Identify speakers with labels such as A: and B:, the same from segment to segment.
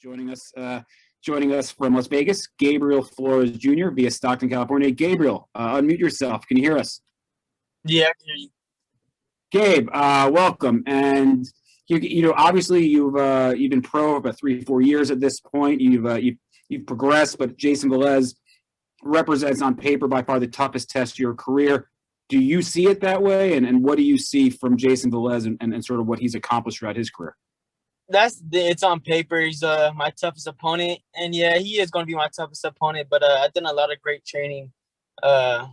A: Joining us from Las Vegas, Gabriel Flores Jr. via Stockton, California. Gabriel, unmute yourself. Can you hear us?
B: Yeah, I can hear you.
A: Gabe, welcome. And obviously you've been pro for about 3-4 years at this point. You've progressed, but Jason Velez represents on paper by far the toughest test of your career. Do you see it that way? And what do you see from Jason Velez and sort of what he's accomplished throughout his career?
B: It's on paper. He's my toughest opponent, and yeah, he is going to be my toughest opponent. But I've done a lot of great training,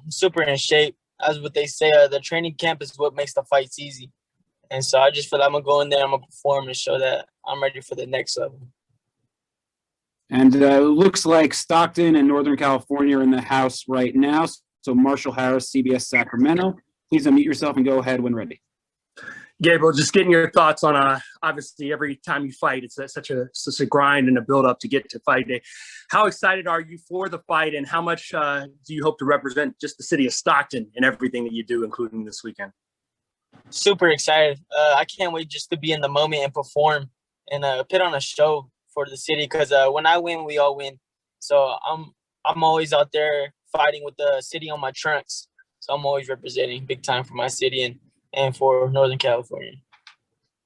B: super in shape. As what they say, the training camp is what makes the fights easy. And so I just feel like I'm gonna go in there, I'm gonna perform and show that I'm ready for the next level.
A: And it looks like Stockton and Northern California are in the house right now. So Marshall Harris, CBS Sacramento. Please unmute yourself and go ahead when ready.
C: Gabriel, just getting your thoughts on obviously every time you fight, it's such a grind and a build up to get to fight day. How excited are you for the fight, and how much do you hope to represent just the city of Stockton in everything that you do, including this weekend?
B: Super excited. I can't wait just to be in the moment and perform and put on a show for the city, because when I win, we all win. So I'm always out there fighting with the city on my trunks. So I'm always representing big time for my city and for Northern California.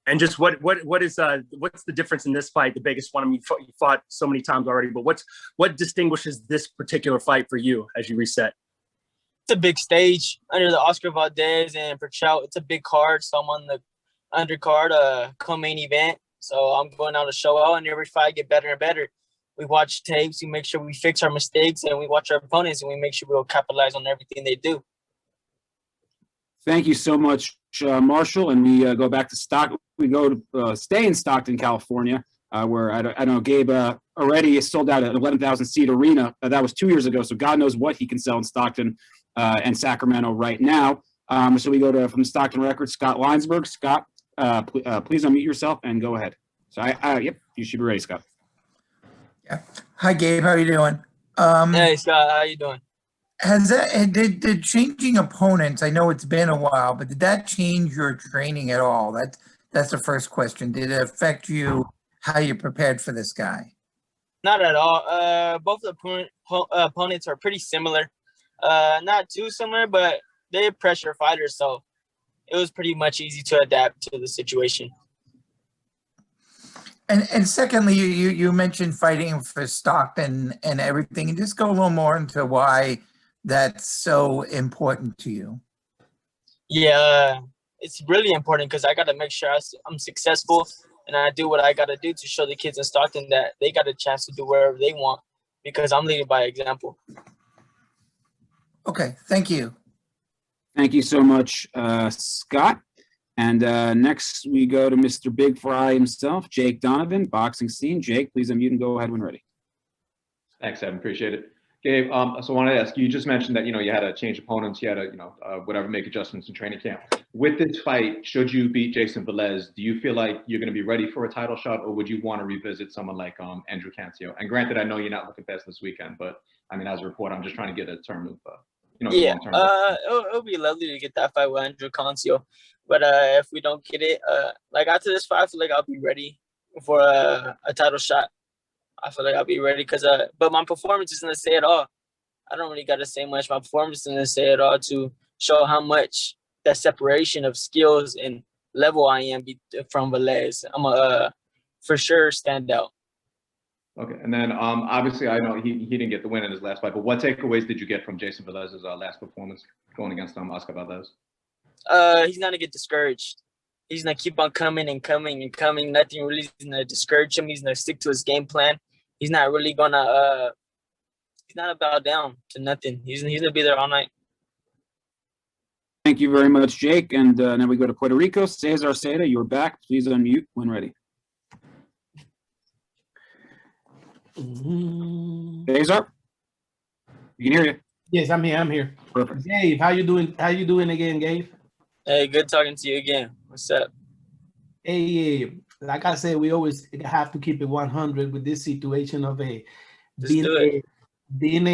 C: And just what's the difference in this fight? The biggest one. I mean, you fought so many times already, but what distinguishes this particular fight for you as you reset?
B: It's a big stage under the Oscar Valdez and Berchelt. It's a big card, so I'm on the undercard, co-main event. So I'm going out to show out, and every fight get better and better. We watch tapes, we make sure we fix our mistakes, and we watch our opponents, and we make sure we'll capitalize on everything they do.
A: Thank you so much, Marshall. And we go back to Stockton. We go to stay in Stockton, California, where I know Gabe already sold out an 11,000-seat arena. That was 2 years ago, so God knows what he can sell in Stockton and Sacramento right now. So we go from Stockton Records, Scott Linesberg. Scott, please unmute yourself and go ahead. So yep, you should be ready, Scott.
D: Yeah. Hi, Gabe. How are you doing?
B: Hey, Scott. How you doing?
D: Did changing opponents, I know it's been a while, but did that change your training at all? That's the first question. Did it affect you, how you prepared for this guy?
B: Not at all. Both the opponents are pretty similar. Not too similar, but they're pressure fighters, so it was pretty much easy to adapt to the situation.
D: And secondly, you mentioned fighting for Stockton and everything, and just go a little more into why that's so important to you.
B: Yeah, it's really important because I got to make sure I'm successful, and I do what I got to do to show the kids in Stockton that they got a chance to do wherever they want, because I'm leading by example.
D: Okay, thank you.
A: Thank you so much, Scott. And next we go to Mr. Big Fry himself, Jake Donovan, boxing scene. Jake, please unmute and go ahead when ready.
E: Thanks, Evan. Appreciate it. Gabe, so I wanted to ask you, just mentioned that, you had to change opponents, you had to, make adjustments in training camp. With this fight, should you beat Jason Velez, do you feel like you're going to be ready for a title shot, or would you want to revisit someone like Andrew Cancio? And granted, I know you're not looking past this weekend, but I mean, as a reporter, I'm just trying to get a term of,
B: yeah, it'll be lovely to get that fight with Andrew Cancio. But if we don't get it, like after this fight, I feel like I'll be ready for a title shot. I feel like I'll be ready but my performance is going to say it all. I don't really got to say much. My performance is going to say it all to show how much that separation of skills and level I am from Velez. I'm for sure stand out.
E: Okay, and then obviously I know he didn't get the win in his last fight, but what takeaways did you get from Jason Velez's last performance going against Oscar Valdez?
B: He's not gonna get discouraged. He's gonna keep on coming and coming and coming. Nothing really is gonna discourage him. He's gonna stick to his game plan. He's not really gonna he's not bow down to nothing. He's gonna be there all night.
A: Thank you very much, Jake. And now we go to Puerto Rico. Cesar Seda, you're back. Please unmute when ready. Cesar, you can hear you.
F: Yes, I'm here.
A: Perfect.
F: Gabe, how you doing? How you doing again, Gabe?
B: Hey, good talking to you again. What's up?
F: Hey, like I said, we always have to keep it 100 with this situation of being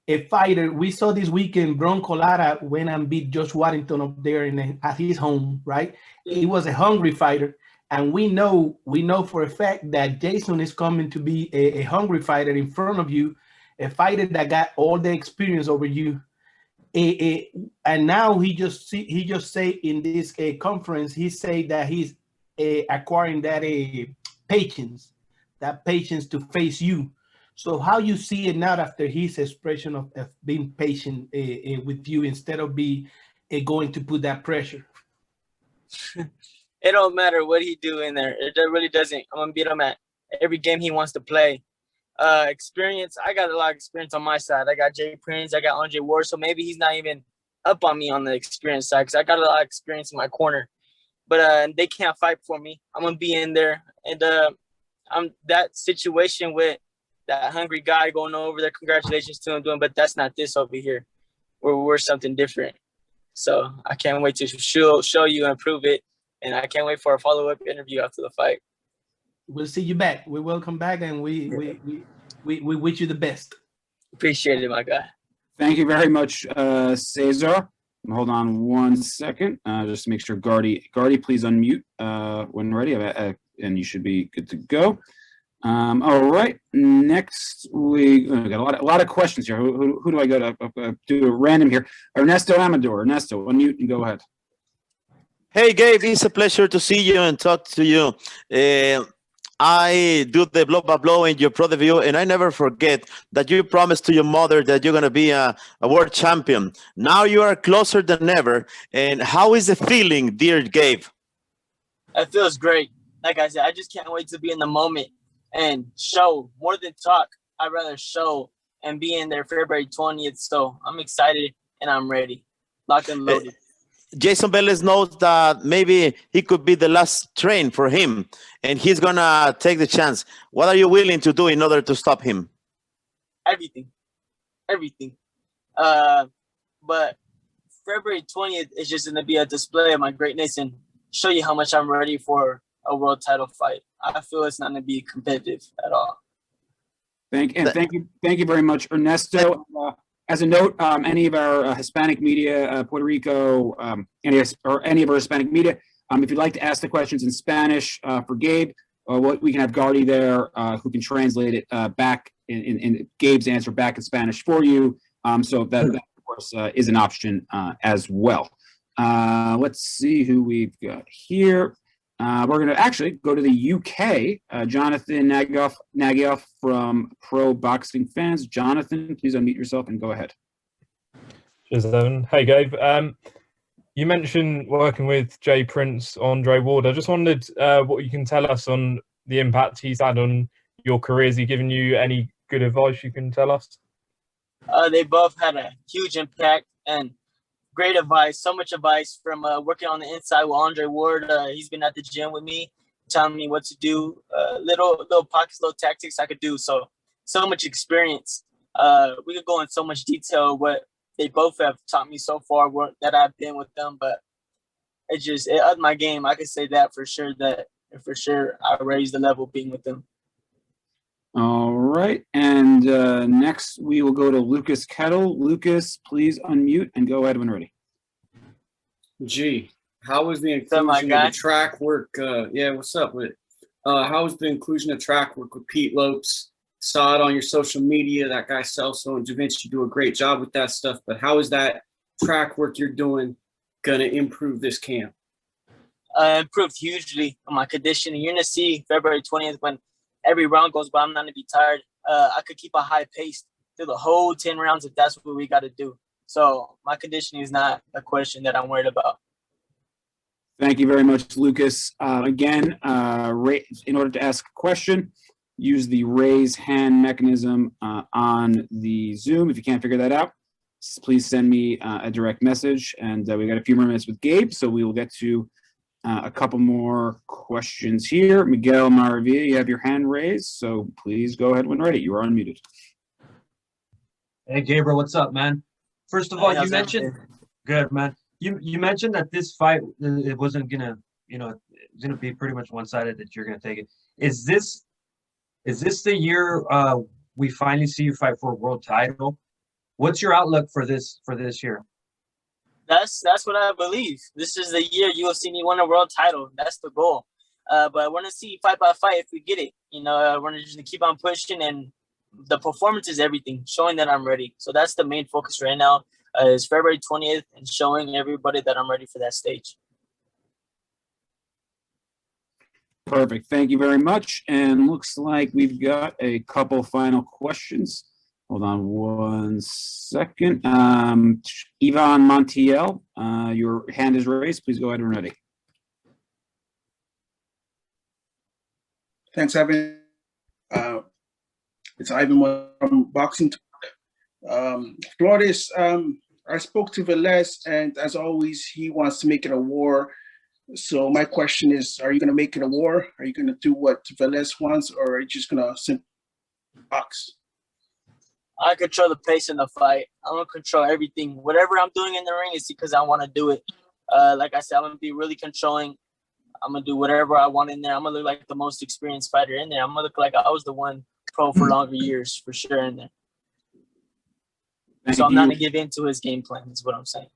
F: a fighter. We saw this weekend, Bronco Lara went and beat Josh Warrington up there at his home, right? He was a hungry fighter, And we know for a fact that Jason is coming to be a hungry fighter in front of you, a fighter that got all the experience over you. And now he just say in this conference, he say that he's acquiring that patience to face you. So how you see it now after his expression of being patient with you instead of going to put that pressure?
B: It don't matter what he do in there. It really doesn't. I'm gonna beat him at every game he wants to play. Experience, I got a lot of experience on my side. I got Jay Prince, I got Andre Ward, so maybe he's not even up on me on the experience side because I got a lot of experience in my corner. But they can't fight for me. I'm gonna be in there, and I'm that situation with that hungry guy going over there. Congratulations to him doing, but that's not this over here. We're something different. So I can't wait to show you and prove it, and I can't wait for a follow-up interview after the fight.
F: We'll see you back. We welcome back, and we wish you the best.
B: Appreciate it, my guy.
A: Thank you very much, Cesar. Hold on 1 second, just to make sure Gardy, please unmute when ready, and you should be good to go. All right, next we got a lot of questions here. Who do I go to do a random here? Ernesto Amador. Ernesto, unmute and go ahead.
G: Hey, Gabe, it's a pleasure to see you and talk to you. I do the blow by blow in your pro debut, and I never forget that you promised to your mother that you're going to be a world champion. Now you are closer than ever. And how is the feeling, dear Gabe?
B: It feels great. Like I said, I just can't wait to be in the moment and show more than talk. I'd rather show and be in there February 20th. So I'm excited and I'm ready. Locked and loaded.
G: Jason Velez knows that maybe he could be the last train for him, and he's going to take the chance. What are you willing to do in order to stop him?
B: Everything. But February 20th is just going to be a display of my greatness and show you how much I'm ready for a world title fight. I feel it's not going to be competitive at all.
A: Thank you very much, Ernesto. As a note, any of our Hispanic media, Puerto Rico, any of our Hispanic media, if you'd like to ask the questions in Spanish for Gabe, we can have Gardy there who can translate it back in Gabe's answer back in Spanish for you. So that of course, is an option as well. Let's see who we've got here. We're going to actually go to the UK. Jonathan Nagyoff from Pro Boxing Fans. Jonathan, please unmute yourself and go ahead.
H: Cheers, Evan. Hey, Gabe. You mentioned working with Jay Prince, Andre Ward. I just wondered what you can tell us on the impact he's had on your career. Has he given you any good advice you can tell us?
B: They both had a huge impact and great advice, so much advice from working on the inside with Andre Ward. He's been at the gym with me, telling me what to do, little pockets, little tactics I could do. So much experience. We could go in so much detail what they both have taught me so far that I've been with them, but it upped my game. I could say that for sure. I raised the level being with them.
A: All right, and next we will go to Lucas Kettle. Lucas, please unmute and go ahead when ready.
I: How was the inclusion of the track work? What's up with it? How was the inclusion of track work with Pete Lopes? Saw it on your social media. That guy Celso and Da Vinci do a great job with that stuff. But how is that track work you're doing gonna improve this camp?
B: Improved hugely on my conditioning. You're gonna see February 20th when every round goes by, I'm not gonna be tired. I could keep a high pace through the whole 10 rounds if that's what we got to do. So my conditioning is not a question that I'm worried about.
A: Thank you very much, Lucas. Again, in order to ask a question, use the raise hand mechanism on the Zoom. If you can't figure that out, please send me a direct message. And we got a few more minutes with Gabe, so we will get to a couple more questions here. Miguel Maravilla, you have your hand raised, so please go ahead when ready. You are unmuted.
J: Hey, Gabriel, what's up, man? First of all, you mentioned good, man. You mentioned that this fight, it wasn't gonna, it's gonna be pretty much one-sided, that you're gonna take it. Is this the year we finally see you fight for a world title? What's your outlook for this year?
B: That's what I believe. This is the year you will see me win a world title. That's the goal. But I want to see fight by fight if we get it. I want to just keep on pushing, and the performance is everything, showing that I'm ready. So that's the main focus right now, is February 20th and showing everybody that I'm ready for that stage.
A: Perfect. Thank you very much. And looks like we've got a couple final questions. Hold on one second. Ivan Montiel, your hand is raised. Please go ahead and ready.
K: Thanks, Ivan. It's Ivan from Boxing Talk. Flores, I spoke to Velez, and as always, he wants to make it a war. So my question is, are you going to make it a war? Are you going to do what Velez wants, or are you just going to simply box?
B: I control the pace in the fight. I'm going to control everything. Whatever I'm doing in the ring is because I want to do it. Like I said, I'm going to be really controlling. I'm going to do whatever I want in there. I'm going to look like the most experienced fighter in there. I'm going to look like I was the one pro for longer years, for sure, in there. So I'm not going to give in to his game plan, is what I'm saying.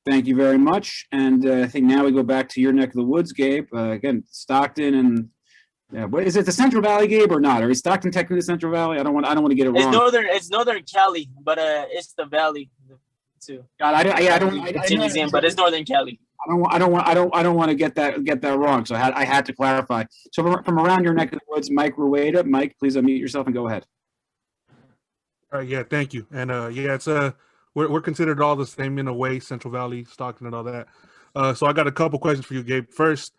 A: Thank you very much. And I think now we go back to your neck of the woods, Gabe. Again, Stockton and what is it, the Central Valley, Gabe, or not? Or is Stockton technically the Central Valley? I don't want to get it wrong.
B: It's northern Cali, but it's the Valley too.
A: God, I don't.
B: But it's northern Cali.
A: I don't want to get that wrong. So I had to clarify. So from around your neck of the woods, Mike Rueda. Mike, please unmute yourself and go ahead.
L: Yeah, thank you. And it's we're considered all the same in a way, Central Valley, Stockton, and all that. So I got a couple questions for you, Gabe. First,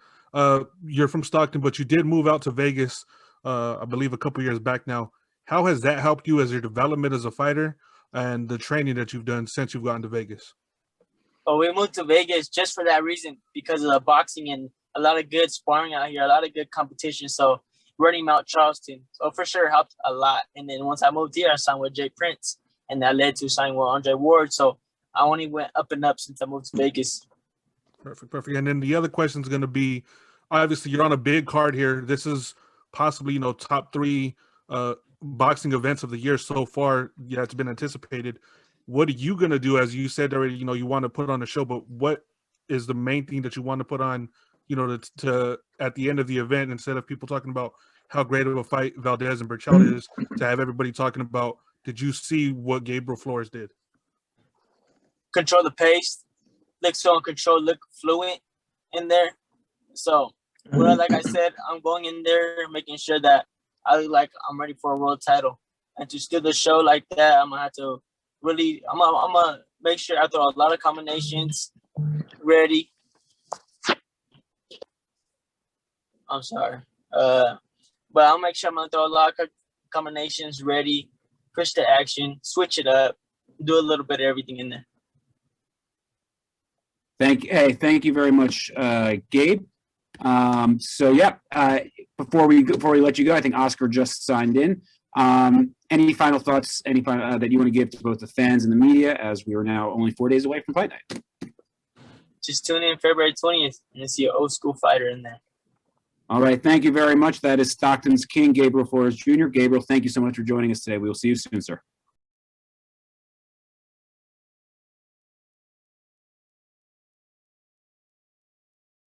L: you're from Stockton, but you did move out to Vegas, I believe, a couple years back now. How has that helped you as your development as a fighter and the training that you've done since you've gotten to Vegas?
B: Well, we moved to Vegas just for that reason, because of the boxing and a lot of good sparring out here, a lot of good competition. So running Mount Charleston, so for sure helped a lot. And then once I moved here, I signed with Jay Prince, and that led to signing with Andre Ward. So I only went up and up since I moved to Vegas.
L: Perfect. And then the other question is going to be, obviously, you're on a big card here. This is possibly, top 3 boxing events of the year so far. Yeah, it's been anticipated. What are you going to do? As you said already, you want to put on a show, but what is the main thing that you want to put on, to at the end of the event, instead of people talking about how great of a fight Valdez and Berchelt is, to have everybody talking about, did you see what Gabriel Flores did?
B: Control the pace, look so in control, look fluent in there. So, like I said, I'm going in there making sure that I look like I'm ready for a world title. And to steal the show like that, I'm going to have to really, I'm gonna make sure I throw a lot of combinations ready. I'm sorry. But I'll make sure I'm going to throw a lot of combinations ready, push the action, switch it up, do a little bit of everything in there.
A: Thank you very much, Gabe. Before we let you go, I think Oscar just signed in. Any final thoughts? That you want to give to both the fans and the media, as we are now only 4 days away from Fight Night?
B: Just tune in February 20th and see an old school fighter in there.
A: All right. Thank you very much. That is Stockton's King, Gabriel Flores Jr. Gabriel, thank you so much for joining us today. We will see you soon, sir.